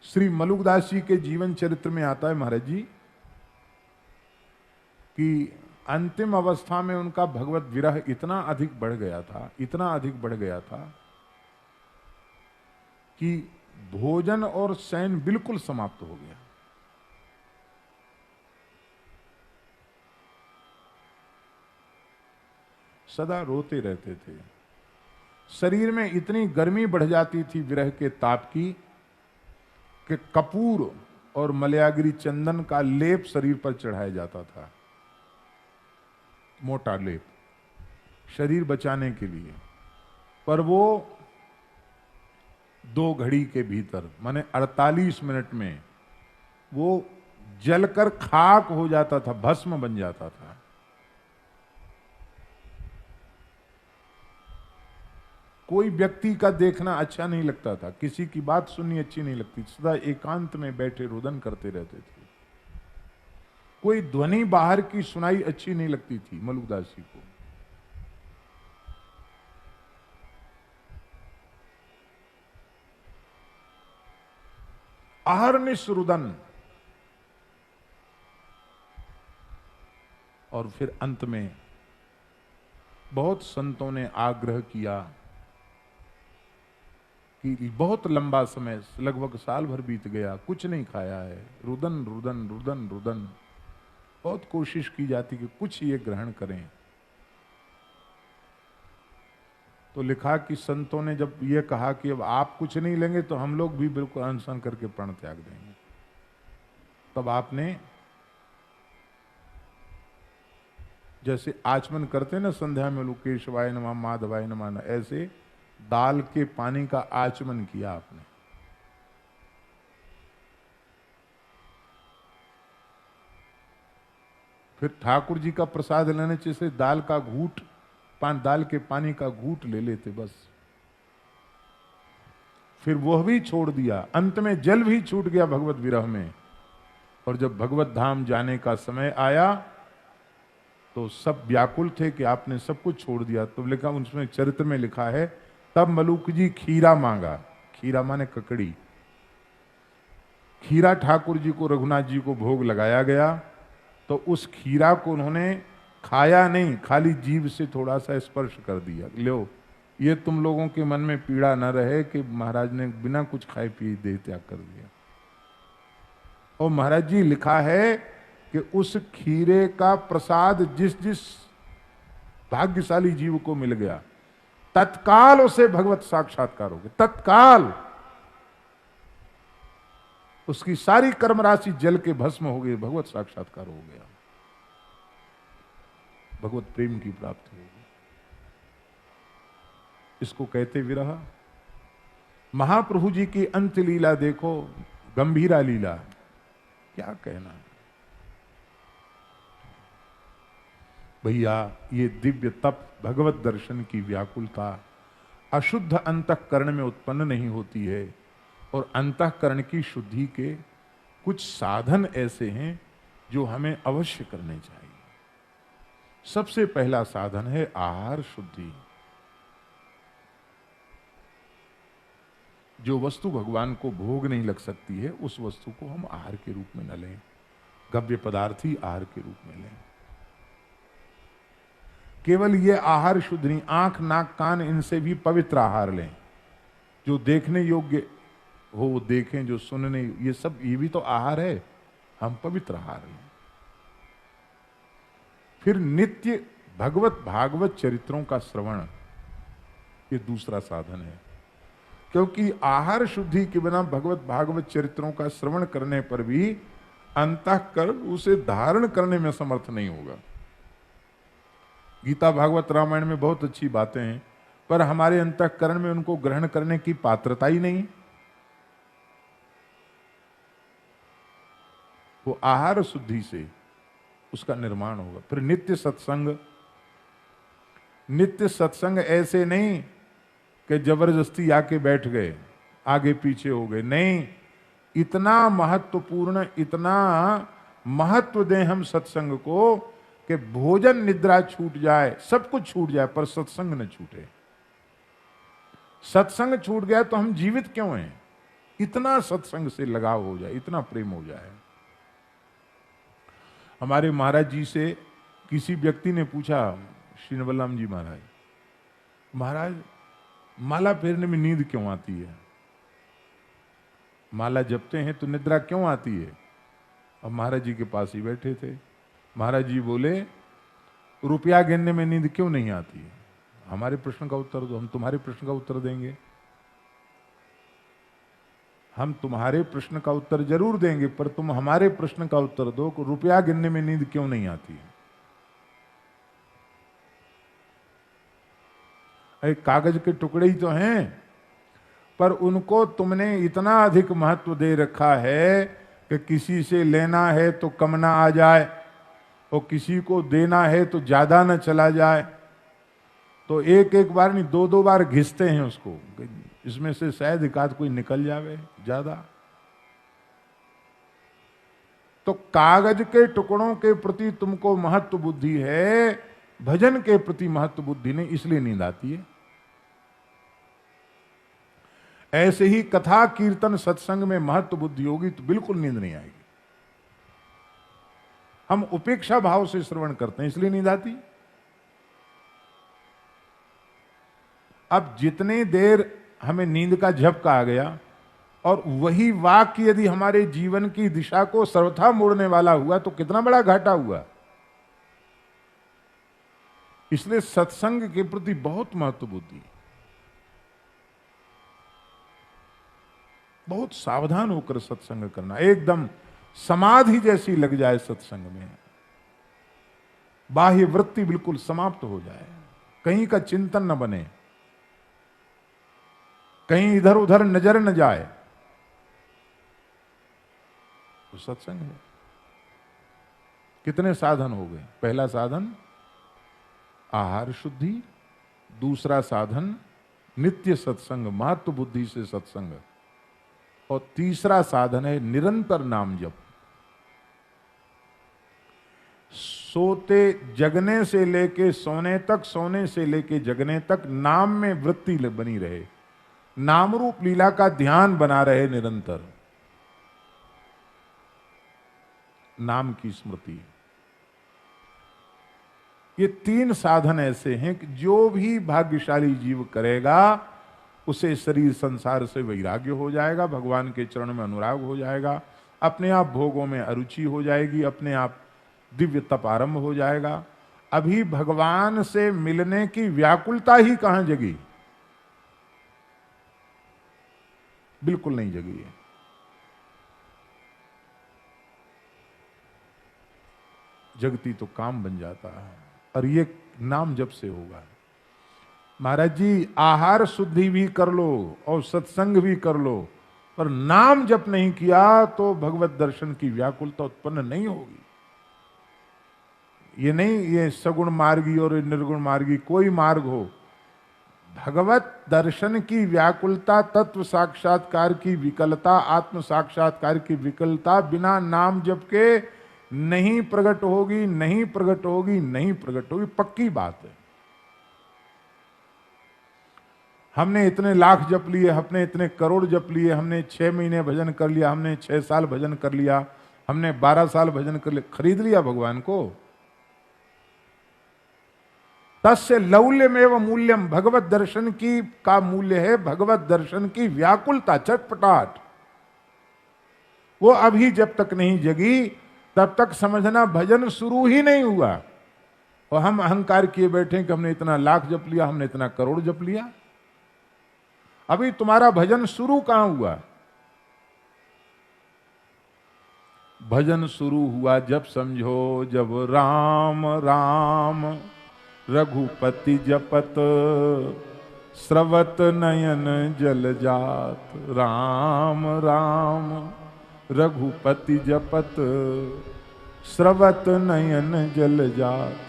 श्री मलुकदास जी के जीवन चरित्र में आता है महाराज जी कि अंतिम अवस्था में उनका भगवत विरह इतना अधिक बढ़ गया था, इतना अधिक बढ़ गया था कि भोजन और शयन बिल्कुल समाप्त हो गया। सदा रोते रहते थे। शरीर में इतनी गर्मी बढ़ जाती थी विरह के ताप की कि कपूर और मलयागिरी चंदन का लेप शरीर पर चढ़ाया जाता था, मोटा लेप, शरीर बचाने के लिए। पर वो 2 घड़ी के भीतर माने 48 मिनट में वो जलकर खाक हो जाता था, भस्म बन जाता था। कोई व्यक्ति का देखना अच्छा नहीं लगता था, किसी की बात सुननी अच्छी नहीं लगती, सदा एकांत में बैठे रुदन करते रहते थे। कोई ध्वनि बाहर की सुनाई अच्छी नहीं लगती थी मलुकदास जी को। अहर्निश रुदन। और फिर अंत में बहुत संतों ने आग्रह किया कि बहुत लंबा समय, लगभग साल भर बीत गया, कुछ नहीं खाया है, रुदन रुदन रुदन रुदन। बहुत कोशिश की जाती कि कुछ ये ग्रहण करें। तो लिखा कि संतों ने जब ये कहा कि अब आप कुछ नहीं लेंगे तो हम लोग भी बिल्कुल अनशन करके प्राण त्याग देंगे, तब आपने जैसे आचमन करते ना संध्या में, केशवाय नमः माधवाय नमः, ऐसे दाल के पानी का आचमन किया आपने। फिर ठाकुर जी का प्रसाद लेने से दाल का घूट, दाल के पानी का घूट ले लेते बस। फिर वह भी छोड़ दिया। अंत में जल भी छूट गया भगवत विरह में। और जब भगवत धाम जाने का समय आया तो सब व्याकुल थे कि आपने सब कुछ छोड़ दिया। तो लिखा, उसमें चरित्र में लिखा है, तब मलुक जी खीरा मांगा। खीरा माने ककड़ी। खीरा ठाकुर जी को, रघुनाथ जी को भोग लगाया गया तो उस खीरा को उन्होंने खाया नहीं, खाली जीभ से थोड़ा सा स्पर्श कर दिया। लो, ये तुम लोगों के मन में पीड़ा न रहे कि महाराज ने बिना कुछ खाए पिए देह त्याग कर दिया। और महाराज जी लिखा है कि उस खीरे का प्रसाद जिस जिस भाग्यशाली जीव को मिल गया, तत्काल उसे भगवत साक्षात्कार हो गया। तत्काल उसकी सारी कर्म राशि जल के भस्म हो गई, भगवत साक्षात्कार हो गया, भगवत प्रेम की प्राप्ति हो गई। इसको कहते विरह। महाप्रभु जी की अंत लीला देखो, गंभीरा लीला, क्या कहना है भैया। ये दिव्य तप, भगवत दर्शन की व्याकुलता अशुद्ध अंतःकरण में उत्पन्न नहीं होती है। और अंतःकरण की शुद्धि के कुछ साधन ऐसे हैं जो हमें अवश्य करने चाहिए। सबसे पहला साधन है आहार शुद्धि। जो वस्तु भगवान को भोग नहीं लग सकती है, उस वस्तु को हम आहार के रूप में न लें, गव्य पदार्थ ही आहार के रूप में लें। केवल ये आहार शुद्ध नहीं, आंख नाक कान इनसे भी पवित्र आहार लें। जो देखने योग्य हो वो देखें, जो सुनने, ये सब, ये भी तो आहार है। हम पवित्र आहार लें। फिर नित्य भगवत भागवत चरित्रों का श्रवण, ये दूसरा साधन है। क्योंकि आहार शुद्धि के बिना भगवत भागवत चरित्रों का श्रवण करने पर भी अंतःकरण उसे धारण करने में समर्थ नहीं होगा। गीता भागवत रामायण में बहुत अच्छी बातें हैं, पर हमारे अंतःकरण में उनको ग्रहण करने की पात्रता ही नहीं। वो आहार शुद्धि से उसका निर्माण होगा। फिर नित्य सत्संग। नित्य सत्संग ऐसे नहीं कि जबरदस्ती आके बैठ गए, आगे पीछे हो गए, नहीं। इतना महत्वपूर्ण, इतना महत्व दें हम सत्संग को कि भोजन निद्रा छूट जाए, सब कुछ छूट जाए, पर सत्संग न छूटे। सत्संग छूट गया तो हम जीवित क्यों हैं? इतना सत्संग से लगाव हो जाए, इतना प्रेम हो जाए। हमारे महाराज जी से किसी व्यक्ति ने पूछा, श्री नवलराम जी महाराज, महाराज माला फेरने में नींद क्यों आती है? माला जपते हैं तो निद्रा क्यों आती है? अब महाराज जी के पास ही बैठे थे। महाराज जी बोले, रुपया गिनने में नींद क्यों नहीं आती है? हमारे प्रश्न का उत्तर दो, हम तुम्हारे प्रश्न का उत्तर देंगे। हम तुम्हारे प्रश्न का उत्तर जरूर देंगे, पर तुम हमारे प्रश्न का उत्तर दो कि रुपया गिनने में नींद क्यों नहीं आती है? अरे कागज के टुकड़े ही तो हैं, पर उनको तुमने इतना अधिक महत्व दे रखा है कि किसी से लेना है तो कम ना आ जाए, और किसी को देना है तो ज्यादा न चला जाए। तो एक एक बार नहीं, दो दो बार घिसते हैं उसको, इसमें से शायद एकाध कोई निकल जावे ज्यादा। तो कागज के टुकड़ों के प्रति तुमको महत्व बुद्धि है, भजन के प्रति महत्व बुद्धि नहीं, इसलिए नींद आती है। ऐसे ही कथा कीर्तन सत्संग में महत्व बुद्धि होगी तो बिल्कुल नींद नहीं आएगी। हम उपेक्षा भाव से श्रवण करते हैं, इसलिए नींद आती। अब जितनी देर हमें नींद का झपका आ गया, और वही वाक्य यदि हमारे जीवन की दिशा को सर्वथा मोड़ने वाला हुआ तो कितना बड़ा घाटा हुआ। इसलिए सत्संग के प्रति बहुत महत्व बुद्धि, बहुत सावधान होकर सत्संग करना, एकदम समाधि जैसी लग जाए सत्संग में, बाह्य वृत्ति बिल्कुल समाप्त हो जाए, कहीं का चिंतन न बने, कहीं इधर उधर नजर न जाए, तो सत्संग है। कितने साधन हो गए? पहला साधन आहार शुद्धि, दूसरा साधन नित्य सत्संग, महत्व बुद्धि से सत्संग, और तीसरा साधन है निरंतर नाम जप। सोते जगने से लेके सोने तक, सोने से लेके जगने तक नाम में वृत्ति बनी रहे, नाम रूप लीला का ध्यान बना रहे निरंतर, नाम की स्मृति। ये तीन साधन ऐसे हैं कि जो भी भाग्यशाली जीव करेगा उसे शरीर संसार से वैराग्य हो जाएगा, भगवान के चरण में अनुराग हो जाएगा, अपने आप भोगों में अरुचि हो जाएगी, अपने आप दिव्य तप आरंभ हो जाएगा। अभी भगवान से मिलने की व्याकुलता ही कहां जगी? बिल्कुल नहीं जगी है। जगती तो काम बन जाता है, और ये नाम जब से होगा। महाराज जी आहार शुद्धि भी कर लो और सत्संग भी कर लो, पर नाम जप नहीं किया तो भगवत दर्शन की व्याकुलता उत्पन्न नहीं होगी। ये नहीं ये सगुण मार्गी और निर्गुण मार्गी कोई मार्ग हो, भगवत दर्शन की व्याकुलता, तत्व साक्षात्कार की विकलता, आत्म साक्षात्कार की विकलता बिना नाम जप के नहीं प्रकट होगी, नहीं प्रकट होगी, नहीं प्रकट होगी, पक्की बात है। हमने इतने लाख जप लिए, हमने इतने करोड़ जप लिए, हमने 6 महीने भजन कर लिया, हमने 6 साल भजन कर लिया, हमने 12 साल भजन कर लिया, खरीद लिया भगवान को? तस्य लौल्यमेव मूल्यम, भगवत दर्शन की का मूल्य है भगवत दर्शन की व्याकुलता, चटपटाट। वो अभी जब तक नहीं जगी तब तक समझना भजन शुरू ही नहीं हुआ। और हम अहंकार किए बैठे कि हमने इतना लाख जप लिया, हमने इतना करोड़ जप लिया। अभी तुम्हारा भजन शुरू कहां हुआ? भजन शुरू हुआ जब समझो, जब राम राम रघुपति जपत, स्रवत नयन जल जात। राम राम रघुपति जपत, स्रवत नयन जल जात।